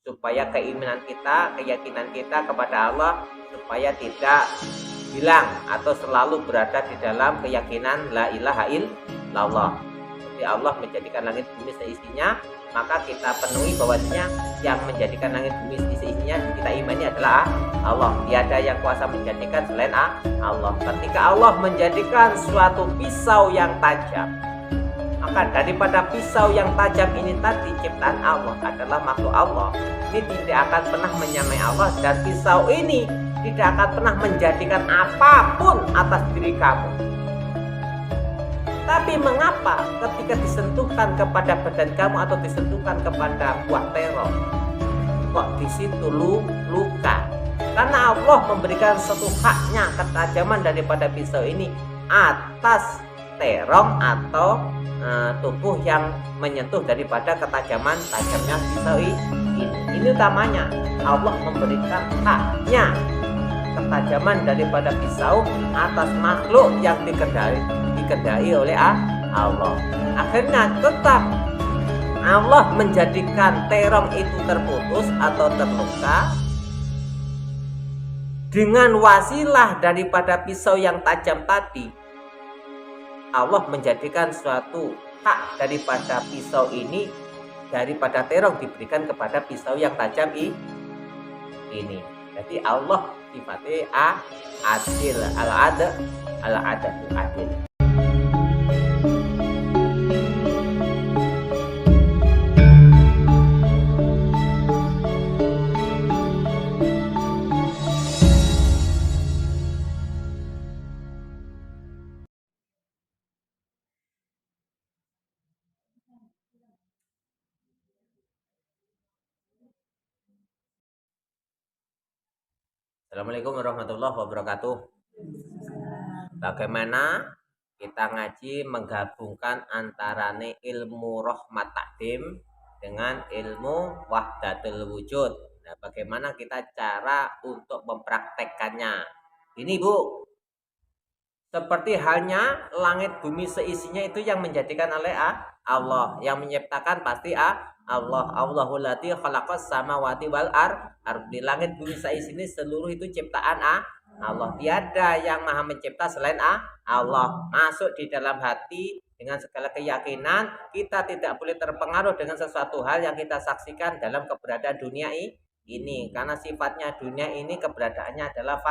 supaya keyakinan kita kepada Allah supaya tidak hilang atau selalu berada di dalam keyakinan la ilaha illallah. Jadi Allah menjadikan langit bumi seisinya, maka kita penuhi bahwasanya yang menjadikan langit bumi seisinya kita imani adalah Allah. Tiada yang kuasa menjadikan selain Allah. Ketika Allah menjadikan suatu pisau yang tajam, maka daripada pisau yang tajam ini tadi ciptaan Allah adalah makhluk Allah, ini tidak akan pernah menyamai Allah, dan pisau ini tidak akan pernah menjadikan apapun atas diri kamu. Tapi mengapa ketika disentuhkan kepada badan kamu atau disentuhkan kepada buah terong, kok di situ luka? Karena Allah memberikan suatu haknya, ketajaman daripada pisau ini atas terong atau tubuh yang menyentuh daripada tajamnya pisau ini. Ini utamanya Allah memberikan haknya, ketajaman daripada pisau atas makhluk yang dikendai oleh Allah. Akhirnya tetap Allah menjadikan terong itu terputus atau terluka dengan wasilah daripada pisau yang tajam tadi. Allah menjadikan suatu hak daripada pisau ini, daripada terong diberikan kepada pisau yang tajam ini. Jadi Allah sifatnya adil, al-adil. Assalamualaikum warahmatullahi wabarakatuh. Bagaimana kita ngaji menggabungkan antarane ilmu rahmat takdim dengan ilmu wahdatul wujud. Nah, bagaimana kita cara untuk mempraktekkannya? Ini Bu, seperti halnya langit bumi seisinya itu yang menjadikan oleh Allah, yang menciptakan pasti Allah. Allahul ladzi khalaqas samawati wal ardi. Langit bumi seisinya seluruh itu ciptaan Allah. Tiada yang maha mencipta selain Allah. Masuk di dalam hati dengan segala keyakinan, kita tidak boleh terpengaruh dengan sesuatu hal yang kita saksikan dalam keberadaan dunia ini. Karena sifatnya dunia ini keberadaannya adalah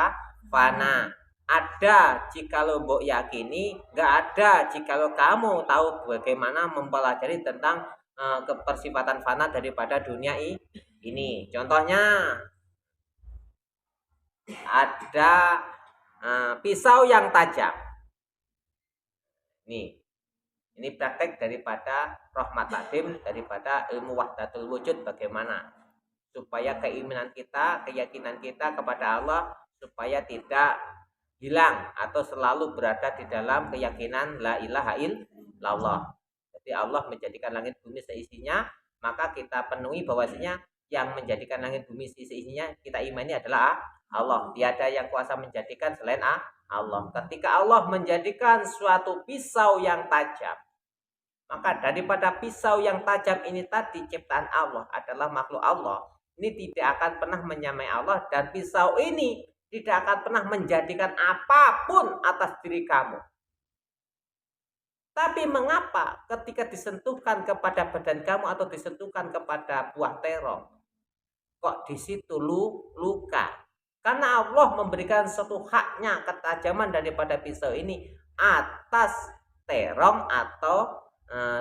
fana. Ada jikalau mbok yakini, nggak ada jikalau kamu tahu bagaimana mempelajari tentang kepersifatan fana daripada dunia ini. Contohnya ada pisau yang tajam. Ini praktek daripada rahmat takdim, daripada ilmu wahdatul wujud, bagaimana supaya keyakinan kita kepada Allah supaya tidak hilang atau selalu berada di dalam keyakinan la ilaha illallah. Jadi Allah menjadikan langit bumi seisinya, maka kita penuhi bahwasanya yang menjadikan langit bumi seisinya kita imani adalah Allah. Tiada yang kuasa menjadikan selain Allah. Ketika Allah menjadikan suatu pisau yang tajam, maka daripada pisau yang tajam ini tadi ciptaan Allah adalah makhluk Allah, ini tidak akan pernah menyamai Allah, dan pisau ini tidak akan pernah menjadikan apapun atas diri kamu. Tapi mengapa ketika disentuhkan kepada badan kamu atau disentuhkan kepada buah terong, kok di situ luka? Karena Allah memberikan suatu haknya, ketajaman daripada pisau ini atas terong atau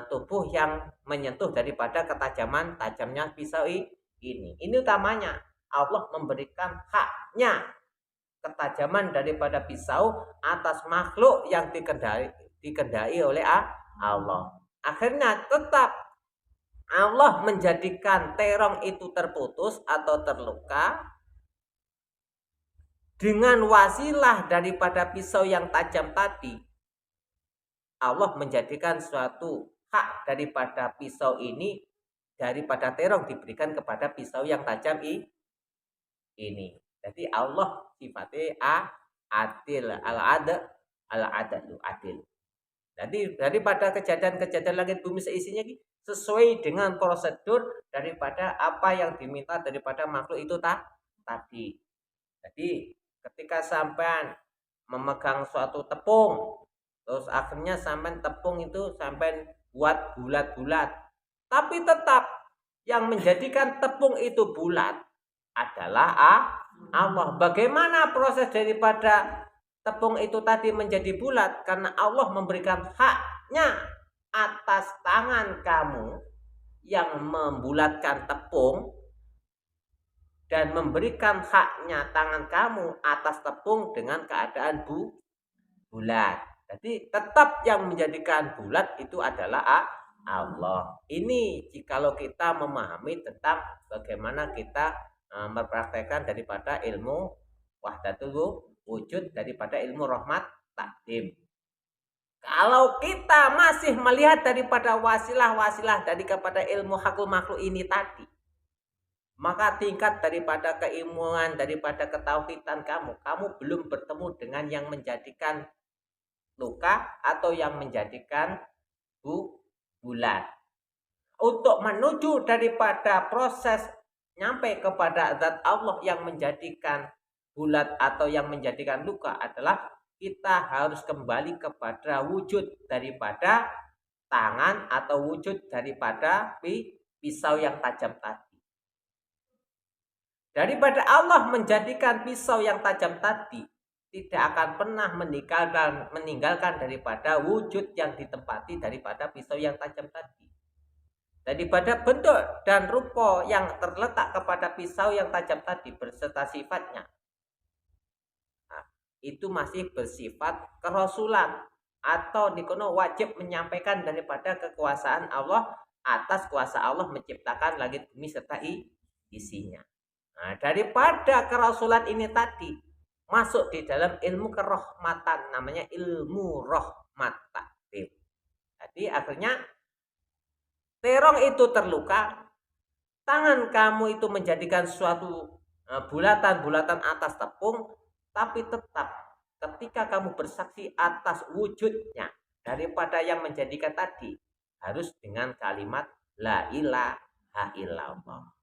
tubuh yang menyentuh daripada tajamnya pisau ini. Ini utamanya Allah memberikan haknya, ketajaman daripada pisau atas makhluk yang dikendai oleh Allah. Akhirnya tetap Allah menjadikan terong itu terputus atau terluka dengan wasilah daripada pisau yang tajam tadi. Allah menjadikan suatu hak daripada pisau ini, daripada terong diberikan kepada pisau yang tajam ini. Jadi Allah sifatnya adil, al-adil. Jadi daripada kejadian langit bumi seisinya sesuai dengan prosedur daripada apa yang diminta daripada makhluk itu tadi. Jadi ketika sampean memegang suatu tepung, terus akhirnya sampean tepung itu sampean buat bulat-bulat, tapi tetap yang menjadikan tepung itu bulat adalah Allah. Bagaimana proses daripada tepung itu tadi menjadi bulat? Karena Allah memberikan haknya atas tangan kamu yang membulatkan tepung dan memberikan haknya tangan kamu atas tepung dengan keadaan bulat. Jadi tetap yang menjadikan bulat itu adalah Allah. Ini jikalau kita memahami tentang bagaimana kita mempraktekkan daripada ilmu wahdatul wujud daripada ilmu rahmat takdim. Kalau kita masih melihat daripada wasilah-wasilah dari kepada ilmu hakul makhluk ini tadi, maka tingkat daripada keilmuan, daripada ketauhidan kamu belum bertemu dengan yang menjadikan luka atau yang menjadikan bulat. Untuk menuju daripada proses nyampe kepada zat Allah yang menjadikan bulat atau yang menjadikan luka adalah kita harus kembali kepada wujud daripada tangan atau wujud daripada pisau yang tajam tadi. Daripada Allah menjadikan pisau yang tajam tadi, tidak akan pernah meninggalkan daripada wujud yang ditempati daripada pisau yang tajam tadi. Daripada bentuk dan rupa yang terletak kepada pisau yang tajam tadi berserta sifatnya, itu masih bersifat kerasulan atau dikono wajib menyampaikan daripada kekuasaan Allah atas kuasa Allah menciptakan langit bumi serta isinya. Nah, daripada kerasulan ini tadi masuk di dalam ilmu kerahmatan, namanya ilmu rahmat takdim. Jadi akhirnya terong itu terluka, tangan kamu itu menjadikan suatu bulatan-bulatan atas tepung, tapi tetap ketika kamu bersaksi atas wujudnya daripada yang menjadikan tadi harus dengan kalimat la ilaha illallah.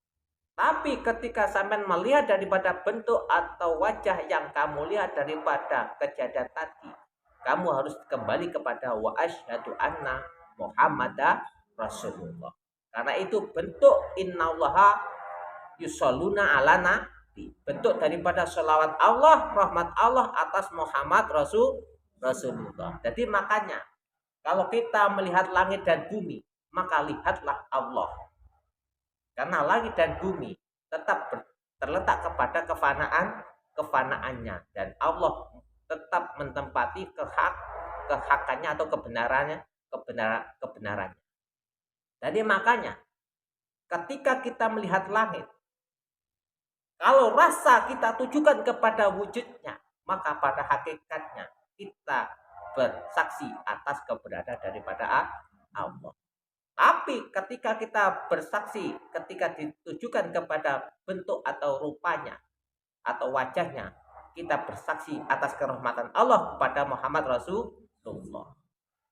Tapi ketika sampai melihat daripada bentuk atau wajah yang kamu lihat daripada kejadian tadi, kamu harus kembali kepada wa asyhadu anna Muhammadar Rasulullah. Karena itu bentuk innallaha yusholluna ala nabi. Bentuk daripada sholawat Allah, rahmat Allah atas Muhammad Rasulullah. Jadi makanya kalau kita melihat langit dan bumi, maka lihatlah Allah. Karena langit dan bumi tetap terletak kepada kefanaannya dan Allah tetap menempati kehakannya atau kebenarannya. Jadi makanya ketika kita melihat langit, kalau rasa kita tujukan kepada wujudnya, maka pada hakikatnya kita bersaksi atas keberadaan daripada Allah. Tapi ketika kita bersaksi, ketika ditujukan kepada bentuk atau rupanya atau wajahnya, kita bersaksi atas kerahmatan Allah kepada Muhammad Rasulullah.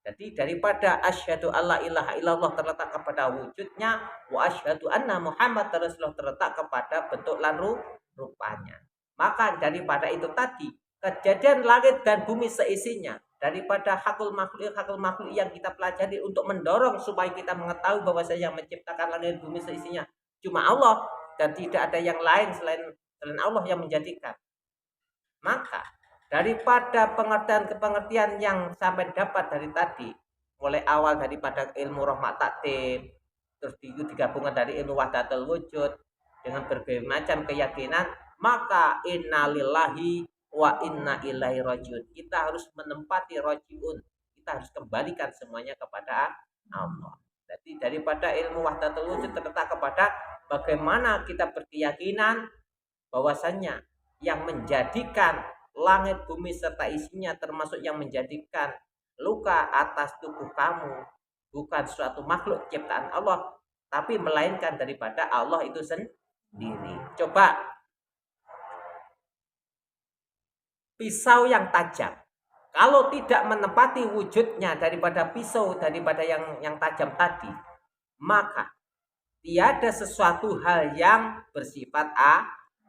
Jadi daripada asyhadu alla ilaha illallah terletak kepada wujudnya, wa asyhadu anna Muhammad Rasulullah terletak kepada bentuk dan rupanya. Maka daripada itu tadi, kejadian langit dan bumi seisinya, daripada hakul makhluk yang kita pelajari untuk mendorong supaya kita mengetahui bahwa saya yang menciptakan langit dan bumi seisinya cuma Allah dan tidak ada yang lain selain Allah yang menjadikan. Maka daripada pengertian yang sampai dapat dari tadi, mulai awal daripada ilmu rahmat takdim, terus digabungkan dari ilmu wahdatul wujud dengan berbagai macam keyakinan, maka innalillahi wa inna ilaihi rajiun. Kita harus menempati rajiun. Kita harus kembalikan semuanya kepada Allah. Jadi daripada ilmu wahdatul wujud terletak kepada bagaimana kita berkeyakinan bahwasannya yang menjadikan langit bumi serta isinya termasuk yang menjadikan luka atas tubuh kamu bukan suatu makhluk ciptaan Allah, tapi melainkan daripada Allah itu sendiri. Coba pisau yang tajam, kalau tidak menempati wujudnya daripada pisau daripada yang tajam tadi, maka tiada sesuatu hal yang bersifat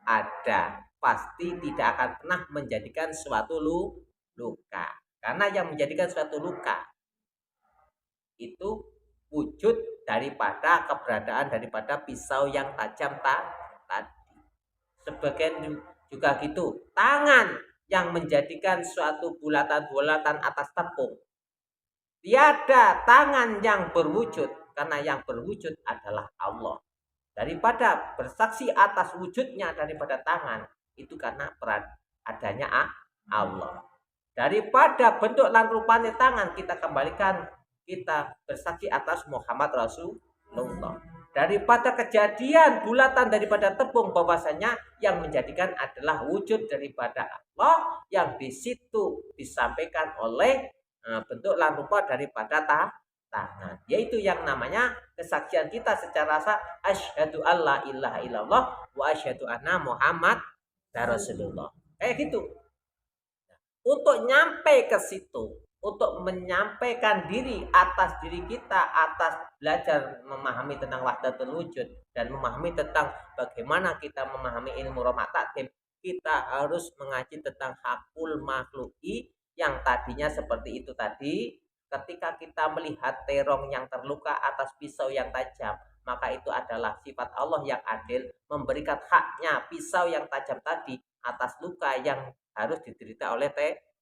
ada, pasti tidak akan pernah menjadikan suatu luka. Karena yang menjadikan suatu luka itu wujud daripada keberadaan daripada pisau yang tajam tadi. Sebagian juga gitu, tangan yang menjadikan suatu bulatan-bulatan atas tepung. Tiada tangan yang berwujud, karena yang berwujud adalah Allah. Daripada bersaksi atas wujudnya daripada tangan, itu karena adanya Allah. Daripada bentuk dan rupanya tangan, kita kembalikan, kita bersaksi atas Muhammad Rasulullah. Daripada kejadian bulatan daripada tepung, bahwasanya yang menjadikan adalah wujud daripada Allah, yang di situ disampaikan oleh bentuk dan rupa daripada tangan, yaitu yang namanya kesaksian kita secara sah, asyhadu alla ilaha illallah wa asyhadu anna Muhammad Rasulullah. Kayak gitu. Untuk nyampe ke situ, untuk menyampaikan diri atas diri kita, atas belajar memahami tentang wahdatul wujud dan memahami tentang bagaimana kita memahami ilmu Rahmat Takdim, kita harus mengaji tentang hakul makhluki yang tadinya seperti itu tadi. Ketika kita melihat terong yang terluka atas pisau yang tajam, maka itu adalah sifat Allah yang adil, memberikan haknya pisau yang tajam tadi atas luka yang harus diderita oleh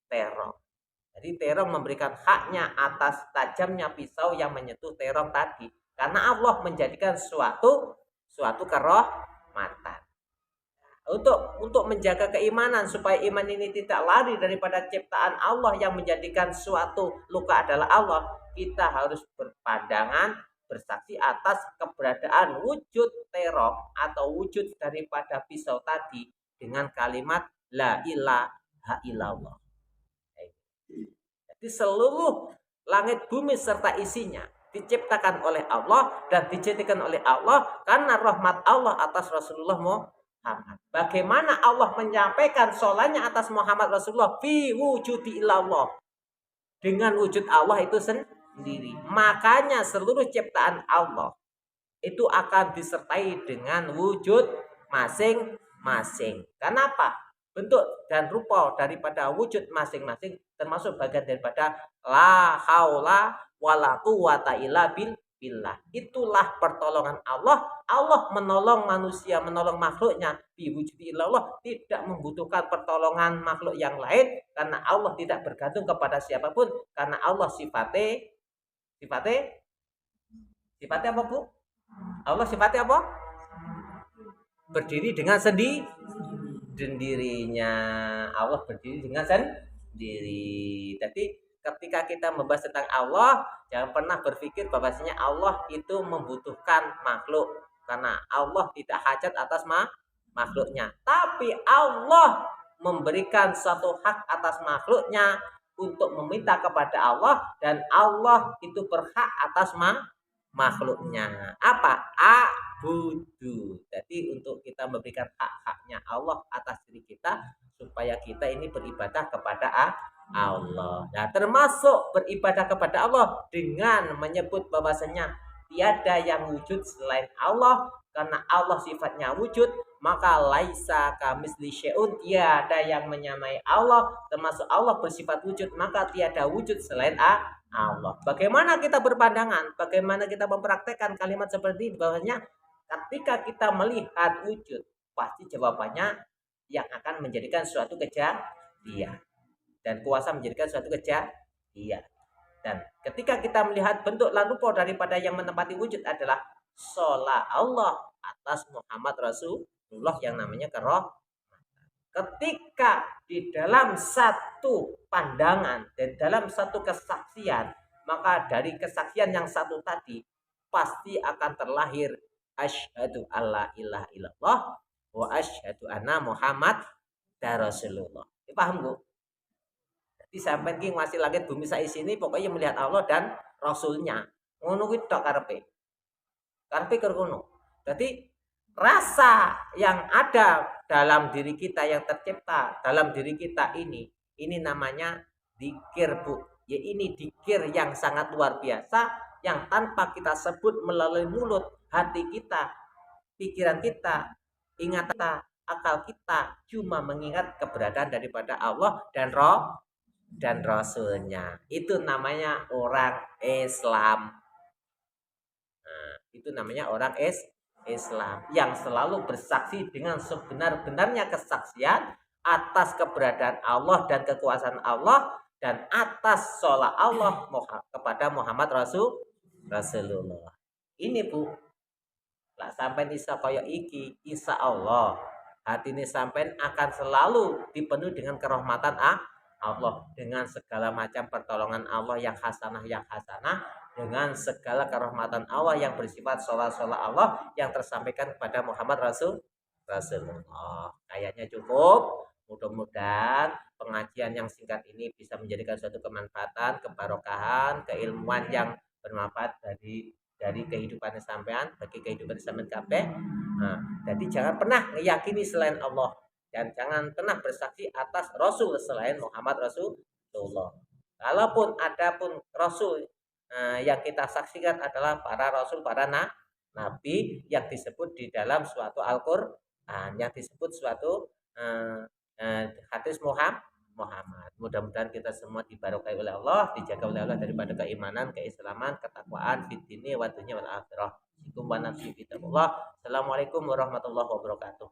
terong. Jadi terong memberikan haknya atas tajamnya pisau yang menyentuh terong tadi, karena Allah menjadikan suatu kerahmatan. Untuk menjaga keimanan supaya iman ini tidak lari daripada ciptaan Allah yang menjadikan suatu luka adalah Allah, kita harus berpandangan bersaksi atas keberadaan wujud terong atau wujud daripada pisau tadi dengan kalimat la ilaha illallah. Jadi seluruh langit bumi serta isinya diciptakan oleh Allah dan dijadikan oleh Allah karena rahmat Allah atas Rasulullah Muhammad. Bagaimana Allah menyampaikan solanya atas Muhammad Rasulullah fi wujudi illallah, dengan wujud Allah itu sendiri. Makanya seluruh ciptaan Allah itu akan disertai dengan wujud masing-masing. Kenapa? Bentuk dan rupa daripada wujud masing-masing termasuk bagian daripada la haula wala quwata illa billah. Itulah pertolongan Allah. Allah menolong manusia, menolong makhluknya bi wujudi illallah, tidak membutuhkan pertolongan makhluk yang lain karena Allah tidak bergantung kepada siapapun, karena Allah sifatnya apa, Bu? Allah sifatnya apa? Berdiri dengan sendirinya. Allah berdiri dengan sendiri. Jadi ketika kita membahas tentang Allah, jangan pernah berpikir bahwasanya Allah itu membutuhkan makhluk, karena Allah tidak hajat atas makhluknya. Tapi Allah memberikan suatu hak atas makhluknya untuk meminta kepada Allah, dan Allah itu berhak atas makhluknya. Apa? Abudu. Jadi untuk kita memberikan hak-haknya Allah atas diri kita, supaya kita ini beribadah kepada Allah. Nah, termasuk beribadah kepada Allah dengan menyebut bahwasanya tiada yang wujud selain Allah, karena Allah sifatnya wujud, maka laisa kamisli syai'un, tiada yang menyamai Allah, termasuk Allah bersifat wujud, maka tiada wujud selain Allah. Bagaimana kita berpandangan, bagaimana kita mempraktekkan kalimat seperti ini, bahwasanya ketika kita melihat wujud, pasti jawabannya yang akan menjadikan suatu kejadian, dan kuasa menjadikan suatu kejadian. Dan ketika kita melihat bentuk dan rupa daripada yang menempati wujud adalah sholat Allah atas Muhammad Rasulullah yang namanya kerahmatan. Ketika di dalam satu pandangan dan dalam satu kesaksian, maka dari kesaksian yang satu tadi pasti akan terlahir asyhadu alla ilaha illallah wa asyhadu anna Muhammad Rasulullah. Paham, Bu? Jadi sampai ki masih langit bumi saisi ini pokoknya melihat Allah dan Rasulnya. Ngono kuwi tok karepe. Karepe ngono. Jadi rasa yang ada dalam diri kita, yang tercipta dalam diri kita ini namanya dzikir, Bu. Ya, ini dzikir yang sangat luar biasa, yang tanpa kita sebut melalui mulut, hati kita, pikiran kita, ingatan kita, akal kita cuma mengingat keberadaan daripada Allah dan Rasulnya. Itu namanya orang Islam. Nah, itu namanya orang Islam yang selalu bersaksi dengan sebenar-benarnya kesaksian atas keberadaan Allah dan kekuasaan Allah dan atas sholat Allah kepada Muhammad Rasulullah. Ini Bu, lah sampai bisa kaya iki, insya Allah hati ini sampai akan selalu dipenuhi dengan kerahmatan Allah, dengan segala macam pertolongan Allah yang hasanah dengan segala kerahmatan Allah yang bersifat sholat Allah yang tersampaikan kepada Muhammad Rasulullah. Kayaknya cukup. Mudah-mudahan pengajian yang singkat ini bisa menjadikan suatu kemanfaatan, kebarokahan, keilmuan yang bermanfaat dari kehidupan sampean, bagi kehidupan sampean kabeh. Nah, jadi jangan pernah meyakini selain Allah dan jangan pernah bersaksi atas Rasul selain Muhammad Rasulullah. Kalaupun ada pun Rasul yang kita saksikan adalah para Rasul, para Nabi yang disebut di dalam suatu Al-Quran, yang disebut suatu hadis Muhammad. Mudah-mudahan kita semua dibarokai oleh Allah, dijaga oleh Allah daripada keimanan, keislaman, ketakwaan, fitini, wa dunya wal akhirah. Assalamualaikum warahmatullahi wabarakatuh.